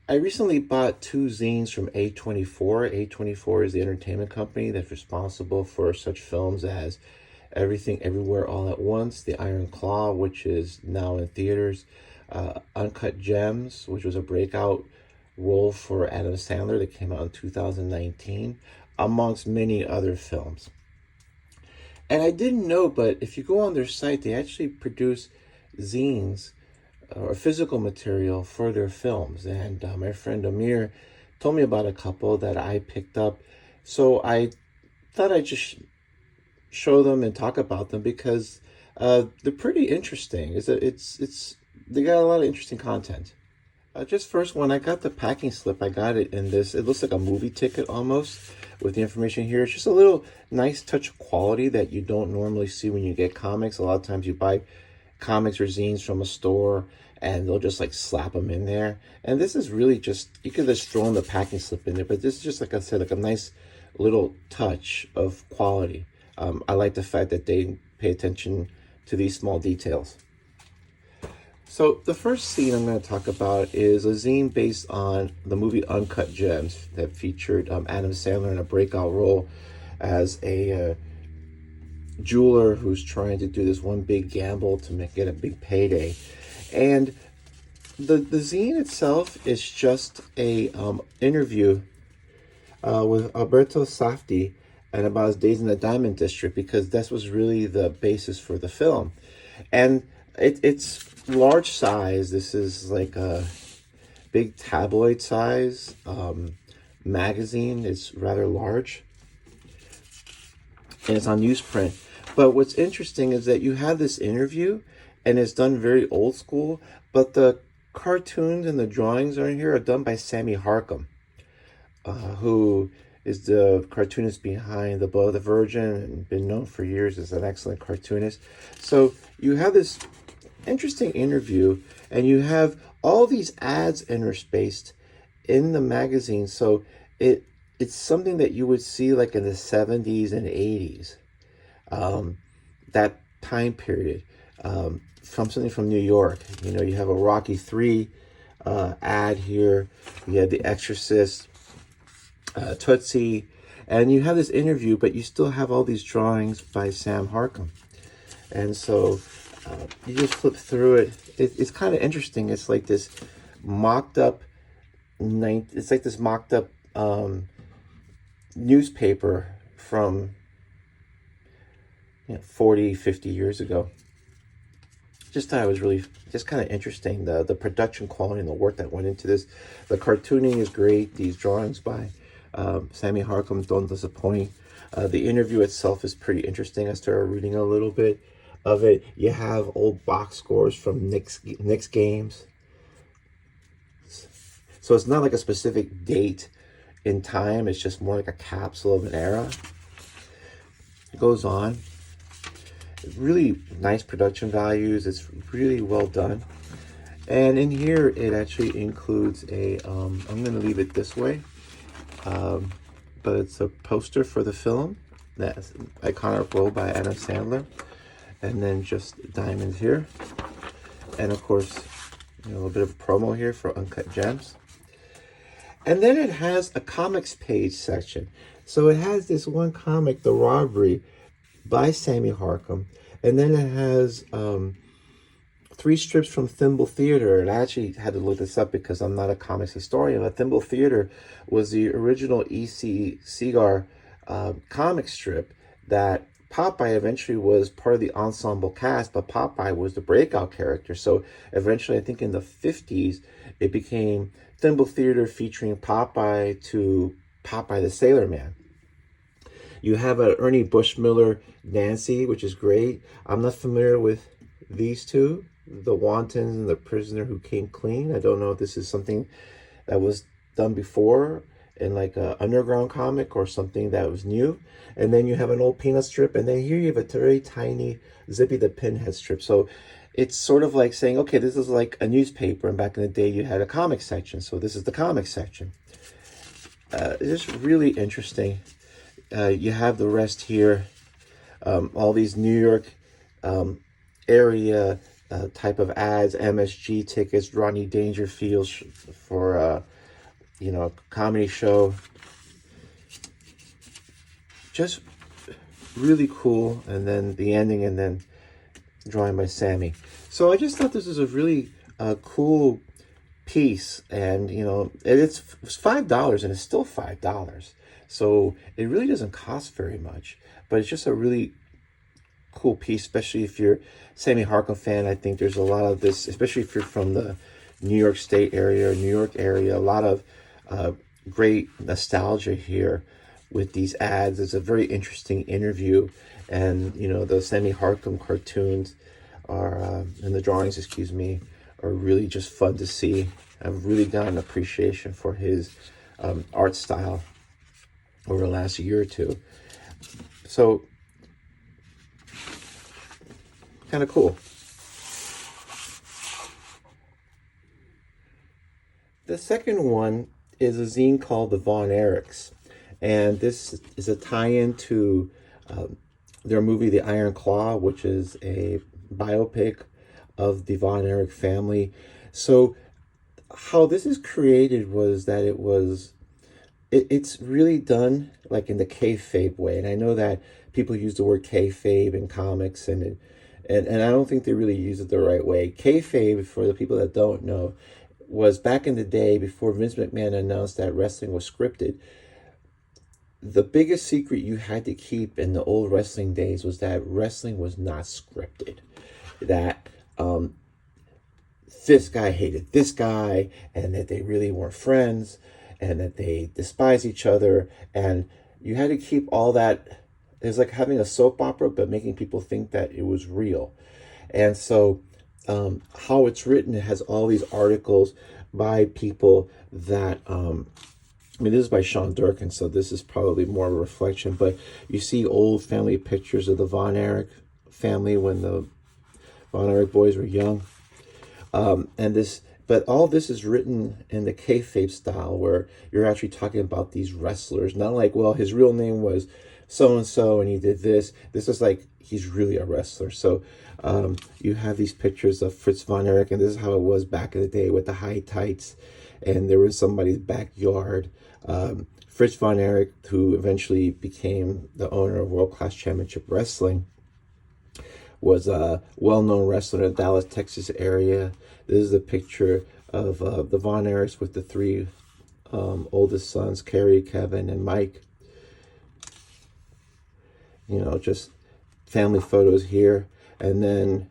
I recently bought two zines from A24. A24 is the entertainment company that's responsible for such films as Everything Everywhere All at Once, The Iron Claw, which is now in theaters, Uncut Gems, which was a breakout role for Adam Sandler that came out in 2019, amongst many other films. And I didn't know, but if you go on their site, they actually produce zines or physical material for their films. And my friend Amir told me about a couple that I picked up. So I thought I'd just show them and talk about them because they're pretty interesting. It's they got a lot of interesting content. Just first one, I got the packing slip. I got it in this. It looks like a movie ticket almost with the information here. It's just a little nice touch of quality that you don't normally see when you get comics. A lot of times you buy comics or zines from a store and they'll just like slap them in there. And this is really just, you could just throw in the packing slip in there, but this is just, like I said, like a nice little touch of quality. I like the fact that they pay attention to these small details. So the first scene I'm going to talk about is a zine based on the movie Uncut Gems that featured Adam Sandler in a breakout role as a jeweler who's trying to do this one big gamble to get a big payday. And the zine itself is just a interview with Alberto Safdie and about his days in the Diamond District, because this was really the basis for the film. And it's large size. This is like a big tabloid size magazine. It's rather large. And it's on newsprint. But what's interesting is that you have this interview and it's done very old school, but the cartoons and the drawings are in here are done by Sammy Harkham, who is the cartoonist behind The Blood of the Virgin and been known for years as an excellent cartoonist. So you have this interesting interview and you have all these ads interspaced in the magazine. So it's something that you would see like in the 70s and 80s, that time period, from something from New York. You know, you have a Rocky 3 ad here. You have The Exorcist, Tootsie, and you have this interview, but you still have all these drawings by Sam Harkham. And so you just flip through it. It's kind of interesting. It's like this mocked up newspaper from 40, 50 years ago. Just thought it was really just kind of interesting, the production quality and the work that went into this. The cartooning is great. These drawings by Sammy Harkham don't disappoint. The interview itself is pretty interesting. I started reading a little bit of it. You have old box scores from Knicks games. So it's not like a specific date in time. It's just more like a capsule of an era. It goes on. Really nice production values. It's really well done. And in here, it actually includes a, I'm going to leave it this way, but it's a poster for the film, that's iconic role by Adam Sandler, and then just diamonds here. And of course, a little bit of promo here for Uncut Gems. And then it has a comics page section. So it has this one comic, The Robbery, by Sammy Harkham. And then it has 3 strips from Thimble Theater. And I actually had to look this up because I'm not a comics historian. But Thimble Theater was the original E.C. Segar comic strip that Popeye eventually was part of the ensemble cast, but Popeye was the breakout character. So eventually, I think in the 50s, it became Thimble Theater featuring Popeye to Popeye the Sailor Man. You have a Ernie Bushmiller Nancy, which is great. I'm not familiar with these two, The Wantons and The Prisoner Who Came Clean. I don't know if this is something that was done before in like a underground comic or something that was new. And then you have an old Peanut strip, and then here you have a very tiny Zippy the Pinhead strip. So it's sort of like saying, okay, this is like a newspaper, and back in the day you had a comic section, so this is the comic section. It's just really interesting. You have the rest here, all these New York area type of ads, MSG tickets, Rodney Dangerfield for comedy show. Just really cool. And then the ending, and then drawing by Sammy. So I just thought this was a really cool piece, and it's $5, and it's still $5. So it really doesn't cost very much, but it's just a really cool piece, especially if you're Sammy Harkham fan. I think there's a lot of this, especially if you're from the New York State area, New York area, a lot of great nostalgia here with these ads. It's a very interesting interview, and the Sammy Harkham cartoons are and the drawings, excuse me, are really just fun to see. I've really got an appreciation for his art style over the last year or two. So, kind of cool. The second one is a zine called The Von Erichs. And this is a tie-in to their movie The Iron Claw, which is a biopic of the Von Erich family. So how this is created was that it's really done like in the kayfabe way. And I know that people use the word kayfabe in comics, and I don't think they really use it the right way. Kayfabe, for the people that don't know, was back in the day before Vince McMahon announced that wrestling was scripted. The biggest secret you had to keep in the old wrestling days was that wrestling was not scripted. That this guy hated this guy, and that they really weren't friends, and that they despised each other. And you had to keep all that. It was like having a soap opera, but making people think that it was real. And so how it's written, it has all these articles by people that this is by Sean Durkin, so this is probably more of a reflection, but you see old family pictures of the Von Erich family when the Von Erich boys were young. But all this is written in the kayfabe style, where you're actually talking about these wrestlers, not like, well, his real name was so-and-so and he did this. This is like, he's really a wrestler. So you have these pictures of Fritz Von Erich, and this is how it was back in the day with the high tights, and there was somebody's backyard. Fritz Von Erich, who eventually became the owner of World Class Championship Wrestling, was a well-known wrestler in the Dallas, Texas area. This is a picture of the Von Erichs with the three oldest sons, Kerry, Kevin, and Mike. Just family photos here. And then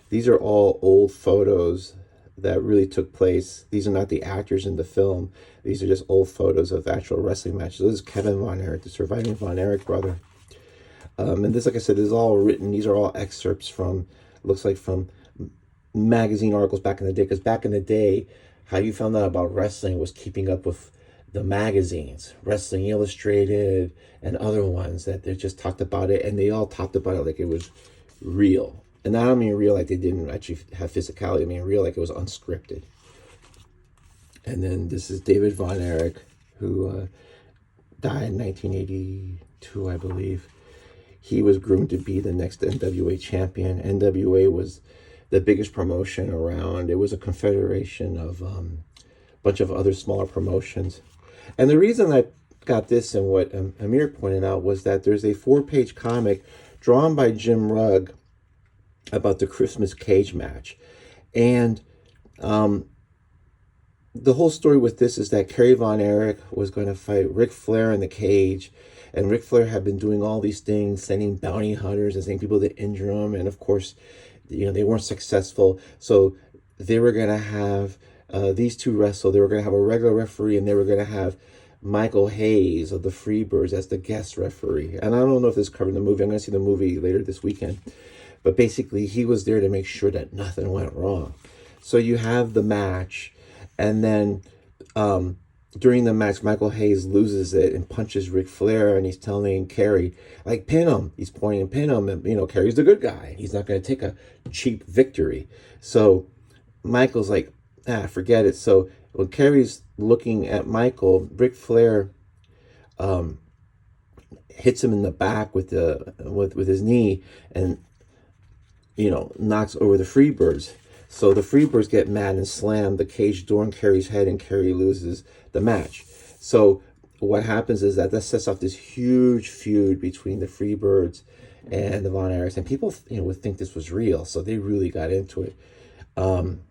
these are all old photos that really took place. These are not the actors in the film. These are just old photos of actual wrestling matches. This is Kevin Von Erich, the surviving Von Erich brother. And this, like I said, is all written. These are all excerpts from, looks like from magazine articles back in the day. Because back in the day, how you found out about wrestling was keeping up with the magazines, Wrestling Illustrated and other ones, that they just talked about it. And they all talked about it like it was real. And I don't mean real like they didn't actually have physicality. I mean real like it was unscripted. And then this is David Von Erich, who died in 1982, I believe. He was groomed to be the next NWA champion. NWA was the biggest promotion around. It was a confederation of a bunch of other smaller promotions. And the reason I got this, and what Amir pointed out, was that there's a 4-page comic drawn by Jim Rugg about the Christmas cage match. And the whole story with this is that Kerry Von Erich was going to fight Ric Flair in the cage. And Ric Flair had been doing all these things, sending bounty hunters and sending people to injure him. And of course, they weren't successful. So they were going to have these two wrestle. They were going to have a regular referee, and they were going to have Michael Hayes of the Freebirds as the guest referee. And I don't know if this covered in the movie. I'm going to see the movie later this weekend. But basically, he was there to make sure that nothing went wrong. So you have the match, and then during the match, Michael Hayes loses it and punches Ric Flair, and he's telling Kerry, like, pin him. He's pointing, pin him. And, Kerry's the good guy. He's not going to take a cheap victory. So Michael's like, forget it. So when Kerry's looking at Michael, Ric Flair hits him in the back with his knee, and knocks over the Freebirds. So the Freebirds get mad and slam the cage door in Kerry's head, and Kerry loses the match. So what happens is that sets off this huge feud between the Freebirds and the Von Erichs, and people, would think this was real, so they really got into it. And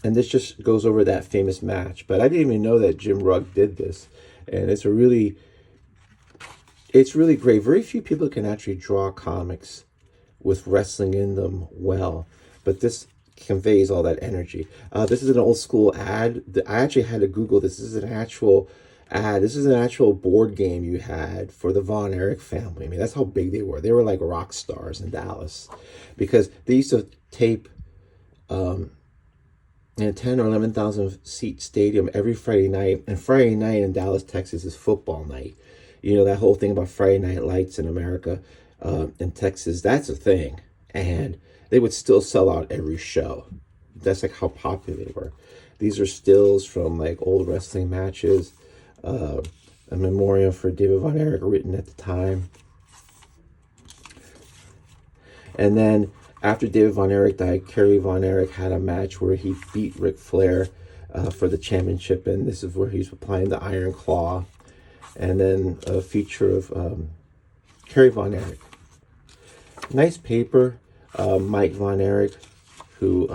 this just goes over that famous match. But I didn't even know that Jim Rugg did this, and it's really great. Very few people can actually draw comics with wrestling in them well, but this conveys all that energy. This is an old school ad. I actually had to Google this. This is an actual ad. This is an actual board game you had for the Von Erich family. I mean, that's how big they were. They were like rock stars in Dallas, because they used to tape in a 10 or 11,000 seat stadium every Friday night. And Friday night in Dallas, Texas is football night. That whole thing about Friday Night Lights in America, in Texas, that's a thing. And they would still sell out every show. That's like how popular they were. These are stills from like old wrestling matches, a memorial for David Von Erich written at the time. And then after David Von Erich died, Kerry Von Erich had a match where he beat Ric Flair for the championship, and this is where he's applying the Iron Claw. And then a feature of Kerry Von Erich. Nice paper. Mike Von Erich, who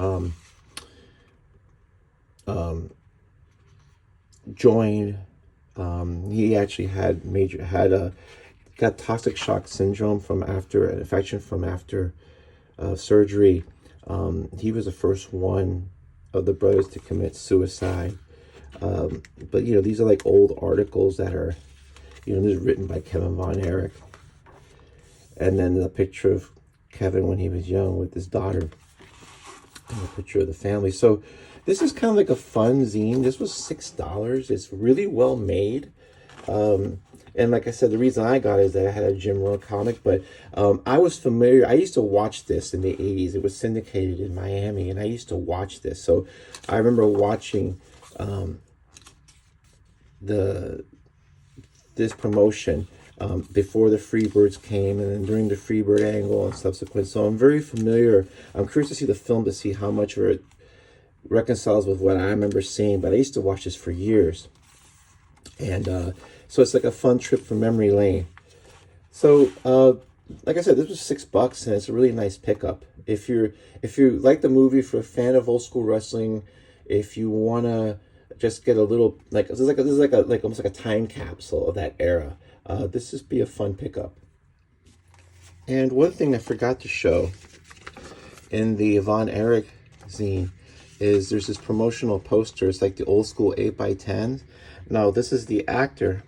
joined. He actually got toxic shock syndrome from after an infection from after surgery. He was the first one of the brothers to commit suicide. But these are like old articles that are, this is written by Kevin Von Erich. And then the picture of Kevin when he was young with his daughter, and a picture of the family. So this is kind of like a fun zine. This was $6. It's really well made. And like I said, the reason I got it is that I had a Jim Rohn comic, but I was familiar. I used to watch this in the 80s. It was syndicated in Miami, and I used to watch this. So I remember watching this promotion before the Freebirds came, and then during the Freebird angle and subsequent. So I'm very familiar. I'm curious to see the film to see how much of it reconciles with what I remember seeing, but I used to watch this for years. And so it's like a fun trip from memory lane. So like I said, this was $6, and it's a really nice pickup. If you like the movie, if you're a fan of old school wrestling, if you want to just get a little, this is almost like a time capsule of that era. This is be a fun pickup. And one thing I forgot to show in the Von Erich zine is there's this promotional poster. It's like the old school 8x10. Now, this is the actor,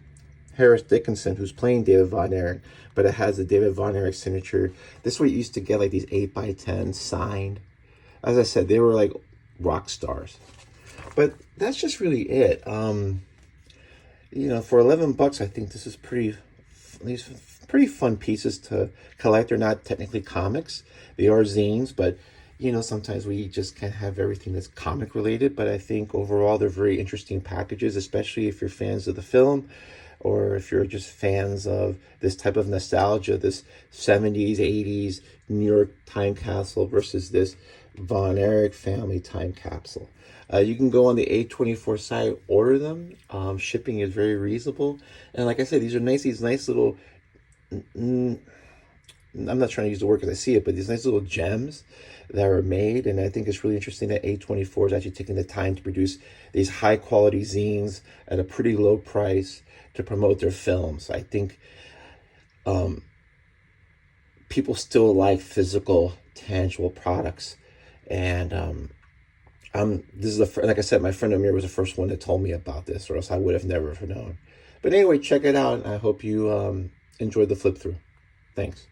Harris Dickinson, who's playing David Von Erich, but it has the David Von Erich signature. This is what you used to get, like these 8x10 signed. As I said, they were like rock stars. But that's just really it. For $11, I think this is these pretty fun pieces to collect. They're not technically comics. They are zines, but sometimes we just can't have everything that's comic related. But I think overall they're very interesting packages, especially if you're fans of the film, or if you're just fans of this type of nostalgia, this 70s, 80s New York time capsule versus this Von Erich family time capsule. You can go on the A24 site, order them. Shipping is very reasonable. And like I said, these nice little, I'm not trying to use the word because I see it, but these nice little gems that are made. And I think it's really interesting that A24 is actually taking the time to produce these high quality zines at a pretty low price to promote their films. I think people still like physical, tangible products. And this is like I said, my friend Amir was the first one that told me about this, or else I would have never known. But anyway, check it out. I hope you enjoyed the flip through. Thanks.